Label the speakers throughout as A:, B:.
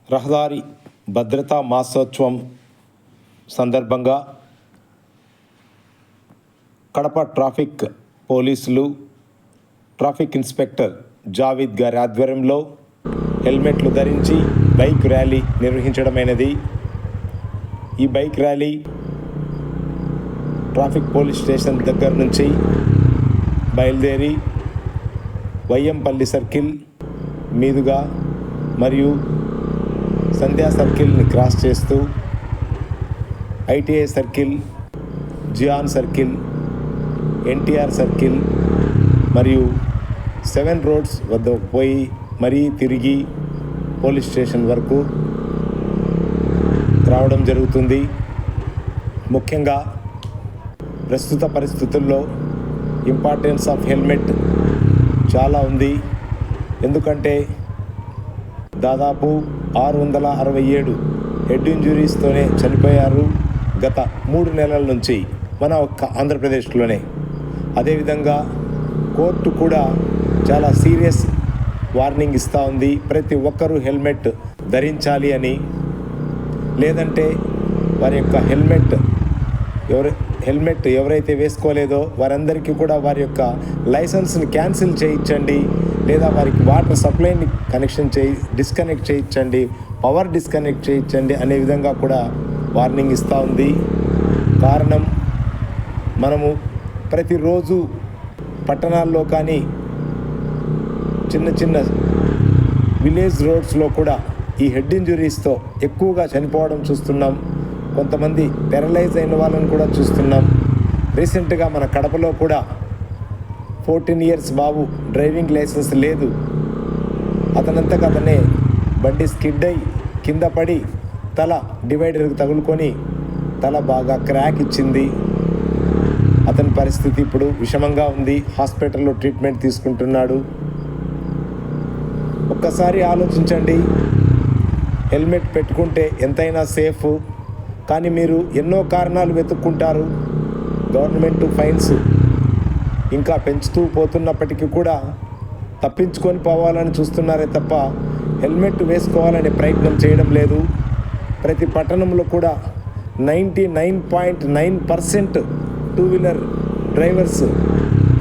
A: రహదారి భద్రతా మాసోత్సవం సందర్భంగా కడప ట్రాఫిక్ పోలీసులు ట్రాఫిక్ ఇన్స్పెక్టర్ జావీద్ గారి ఆధ్వర్యంలో హెల్మెట్లు ధరించి బైక్ ర్యాలీ నిర్వహించడమైనది. ఈ bike rally traffic police station దగ్గర నుంచి బయలుదేరి వైఎంపల్లి సర్కిల్ మీదుగా మరియు సంధ్యా సర్కిల్ని క్రాస్ చేస్తూ ఐటీఐ సర్కిల్, జియాన్ సర్కిల్, ఎన్టీఆర్ సర్కిల్ మరియు 7 రోడ్స్ వద్ద పోయి మరీ తిరిగి పోలీస్ స్టేషన్ వరకు రావడం జరుగుతుంది. ముఖ్యంగా ప్రస్తుత పరిస్థితుల్లో ఇంపార్టెన్స్ ఆఫ్ హెల్మెట్ చాలా ఉంది. ఎందుకంటే దాదాపు 667 హెడ్ ఇంజురీస్తోనే చనిపోయారు గత 3 నెలల నుంచి మన ఒక్క ఆంధ్రప్రదేశ్లోనే. అదేవిధంగా కోర్టు కూడా చాలా సీరియస్ వార్నింగ్ ఇస్తూ ఉంది, ప్రతి ఒక్కరూ హెల్మెట్ ధరించాలి అని. లేదంటే వారి యొక్క హెల్మెట్ ఎవరైతే వేసుకోలేదో వారందరికీ కూడా వారి యొక్క లైసెన్స్ని క్యాన్సిల్ చేయించండి, లేదా వారికి వాటర్ సప్లైని డిస్కనెక్ట్ చేయించండి, పవర్ డిస్కనెక్ట్ చేయించండి అనే విధంగా కూడా వార్నింగ్ ఇస్తూ ఉంది. కారణం, మనము ప్రతిరోజు పట్టణాల్లో కానీ చిన్న చిన్న విలేజ్ రోడ్స్లో కూడా ఈ హెడ్ ఇంజురీస్తో ఎక్కువగా చనిపోవడం చూస్తున్నాం. కొంతమంది పెరలైజ్ అయిన వాళ్ళని కూడా చూస్తున్నాం. రీసెంట్గా మన కడపలో కూడా 14 ఇయర్స్ బాబు, డ్రైవింగ్ లైసెన్స్ లేదు, అతనంతకు అతనే బండి స్కిడ్ అయి కింద పడి తల డివైడర్కి తగులుకొని తల బాగా క్రాక్ ఇచ్చింది. అతని పరిస్థితి ఇప్పుడు విషమంగా ఉంది, హాస్పిటల్లో ట్రీట్మెంట్ తీసుకుంటున్నాడు. ఒక్కసారి ఆలోచించండి, హెల్మెట్ పెట్టుకుంటే ఎంతైనా సేఫ్, కానీ మీరు ఎన్నో కారణాలు వెతుక్కుంటారు. గవర్నమెంట్ ఫైన్స్ ఇంకా పెంచుతూ పోతున్నప్పటికీ కూడా తప్పించుకొని పోవాలని చూస్తున్నారే తప్ప హెల్మెట్ వేసుకోవాలనే ప్రయత్నం చేయడం లేదు. ప్రతి పట్టణంలో కూడా 99.9% 2 వీలర్ డ్రైవర్స్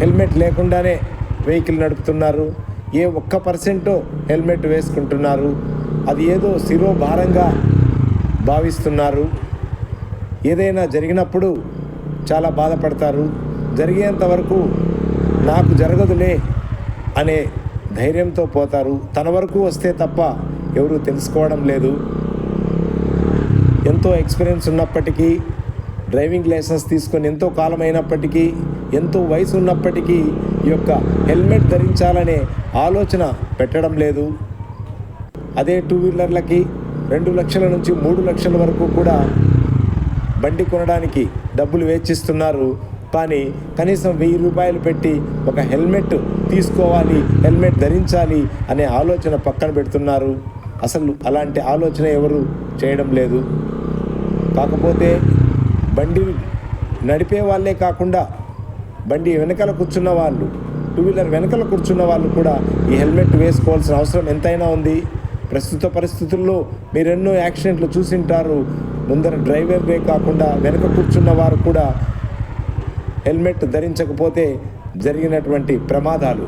A: హెల్మెట్ లేకుండానే వెహికల్ నడుపుతున్నారు. ఏ 1% హెల్మెట్ వేసుకుంటున్నారు. అది ఏదో శిరోభారంగా భావిస్తున్నారు. ఏదైనా జరిగినప్పుడు చాలా బాధపడతారు. జరిగేంత వరకు నాకు జరగదులే అనే ధైర్యంతో పోతారు. తన వరకు వస్తే తప్ప ఎవరు తెలుసుకోవడం లేదు. ఎంతో ఎక్స్పీరియన్స్ ఉన్నప్పటికీ, డ్రైవింగ్ లైసెన్స్ తీసుకొని ఎంతో కాలం అయినప్పటికీ, ఎంతో వయసు ఉన్నప్పటికీ ఈ యొక్క హెల్మెట్ ధరించాలనే ఆలోచన పెట్టడం లేదు. అదే 2 వీలర్లకి 2 లక్షల నుంచి 3 లక్షల వరకు కూడా బండి కొనడానికి డబ్బులు వెచ్చిస్తున్నారు. కానీ కనీసం 1000 రూపాయలు పెట్టి ఒక హెల్మెట్ తీసుకోవాలి, హెల్మెట్ ధరించాలి అనే ఆలోచన పక్కన పెడుతున్నారు. అసలు అలాంటి ఆలోచన ఎవరు చేయడం లేదు. కాకపోతే బండి నడిపే వాళ్ళే కాకుండా బండి వెనకాల కూర్చున్న వాళ్ళు, 2 వీలర్ వెనకాల కూర్చున్న వాళ్ళు కూడా ఈ హెల్మెట్ వేసుకోవాల్సిన అవసరం ఎంతైనా ఉంది. ప్రస్తుత పరిస్థితుల్లో మీరెన్నో యాక్సిడెంట్లు చూసింటారు. ముందర డ్రైవర్వే కాకుండా వెనక కూర్చున్న వారు కూడా హెల్మెట్ ధరించకపోతే జరిగినటువంటి ప్రమాదాలు.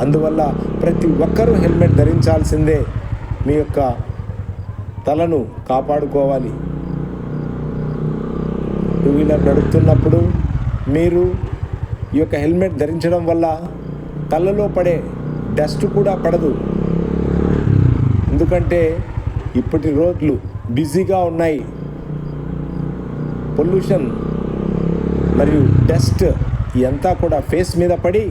A: అందువల్ల ప్రతి ఒక్కరూ హెల్మెట్ ధరించాల్సిందే. మీ యొక్క తలను కాపాడుకోవాలి. 2 వీలర్ నడుపుతున్నప్పుడు మీరు ఈ యొక్క హెల్మెట్ ధరించడం వల్ల కళ్ళలో పడే డస్ట్ కూడా పడదు. ఎందుకంటే ఇప్పటి రోడ్లు బిజీగా ఉన్నాయి. పొల్యూషన్ మరియు డస్ట్ ఇదంతా కూడా ఫేస్ మీద పడి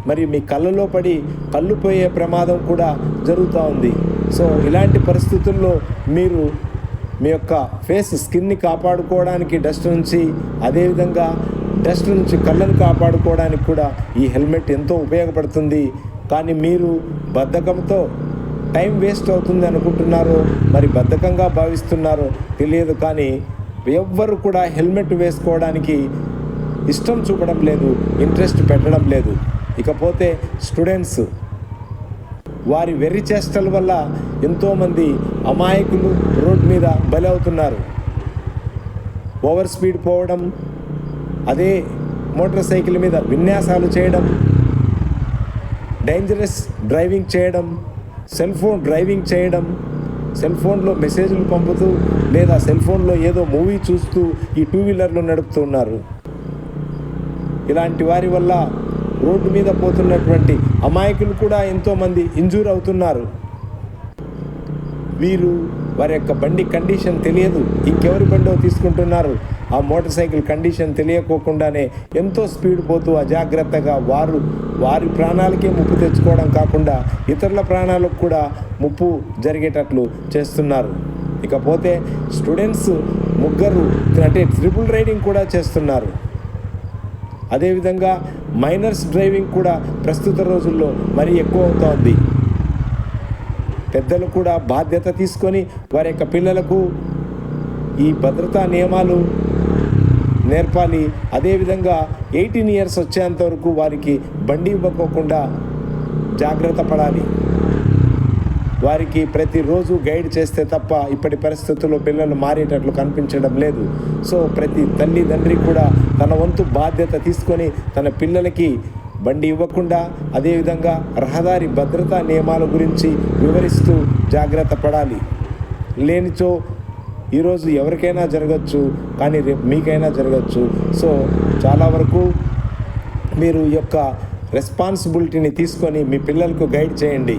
A: మరియు మీ కళ్ళలో పడి కళ్ళు పోయే ప్రమాదం కూడా జరుగుతూ ఉంది. సో ఇలాంటి పరిస్థితుల్లో మీరు మీ యొక్క స్కిన్ని కాపాడుకోవడానికి డస్ట్ నుంచి, అదేవిధంగా డస్ట్ నుంచి కళ్ళను కాపాడుకోవడానికి కూడా ఈ హెల్మెట్ ఎంతో ఉపయోగపడుతుంది. కానీ మీరు బద్ధకంతో టైం వేస్ట్ అవుతుంది అనుకుంటున్నారో, మరి బద్ధకంగా భావిస్తున్నారో తెలియదు. కానీ ఎవ్వరు కూడా హెల్మెట్ వేసుకోవడానికి ఇష్టం చూపడం లేదు, ఇంట్రెస్ట్ పెట్టడం లేదు. ఇకపోతే స్టూడెంట్స్ వారి వెర్రి చేష్టల వల్ల ఎంతోమంది అమాయకులు రోడ్డు మీద బలి అవుతున్నారు. ఓవర్ స్పీడ్ పోవడం, అదే మోటార్ సైకిల్ మీద విన్యాసాలు చేయడం, డేంజరస్ డ్రైవింగ్ చేయడం, సెల్ ఫోన్ డ్రైవింగ్ చేయడం, సెల్ ఫోన్లో మెసేజ్లు పంపుతూ లేదా సెల్ ఫోన్లో ఏదో మూవీ చూస్తూ ఈ టూ వీలర్లు నడుపుతున్నారు. ఇలాంటి వారి వల్ల రోడ్డు మీద పోతున్నటువంటి అమాయకులు కూడా ఎంతోమంది ఇంజూర్ అవుతున్నారు. వీరు వారి యొక్క బండి కండిషన్ తెలియదు, ఇంకెవరి బండో తీసుకుంటున్నారు. ఆ మోటార్ సైకిల్ కండిషన్ తెలియకోకుండానే ఎంతో స్పీడ్ పోతూ అజాగ్రత్తగా వారి ప్రాణాలకే ముప్పు తెచ్చుకోవడం కాకుండా ఇతరుల ప్రాణాలకు కూడా ముప్పు జరిగేటట్లు చేస్తున్నారు. ఇకపోతే స్టూడెంట్స్ ముగ్గురు అంటే ట్రిపుల్ రైడింగ్ కూడా చేస్తున్నారు. అదేవిధంగా మైనర్స్ డ్రైవింగ్ కూడా ప్రస్తుత రోజుల్లో మరీ ఎక్కువ అవుతోంది. పెద్దలు కూడా బాధ్యత తీసుకొని వారి యొక్క పిల్లలకు ఈ భద్రతా నియమాలు నేర్పాలి. అదేవిధంగా 18 years వచ్చేంత వరకు వారికి బండి ఇవ్వకోకుండా జాగ్రత్త పడాలి. వారికి ప్రతిరోజు గైడ్ చేస్తే తప్ప ఇప్పటి పరిస్థితుల్లో పిల్లలు మారేటట్లు కనిపించడం లేదు. సో ప్రతి తల్లిదండ్రి కూడా తన వంతు బాధ్యత తీసుకొని తన పిల్లలకి బండి ఇవ్వకుండా అదేవిధంగా రహదారి భద్రతా నియమాల గురించి వివరిస్తూ జాగ్రత్త పడాలి. లేనిచో ఈరోజు ఎవరికైనా జరగచ్చు, కానీ రేపు మీకైనా జరగచ్చు. సో చాలా వరకు మీరు ఈ యొక్క రెస్పాన్సిబిలిటీని తీసుకొని మీ పిల్లలకు గైడ్ చేయండి.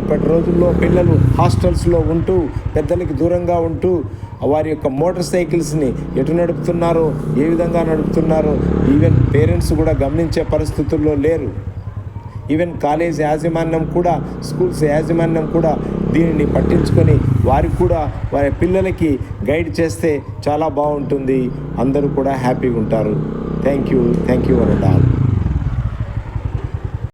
A: ఇప్పటి రోజుల్లో పిల్లలు హాస్టల్స్లో ఉంటూ పెద్దలకి దూరంగా ఉంటూ వారి యొక్క మోటార్ సైకిల్స్ని ఎటు నడుపుతున్నారో, ఏ విధంగా నడుపుతున్నారో ఈవెన్ పేరెంట్స్ కూడా గమనించే పరిస్థితుల్లో లేరు. ఈవెన్ కాలేజ్ యాజమాన్యం కూడా, స్కూల్స్ యాజమాన్యం కూడా దీనిని పట్టించుకొని వారికి కూడా వారి పిల్లలకి గైడ్ చేస్తే చాలా బాగుంటుంది. అందరూ కూడా హ్యాపీగా ఉంటారు. Thank you one and all.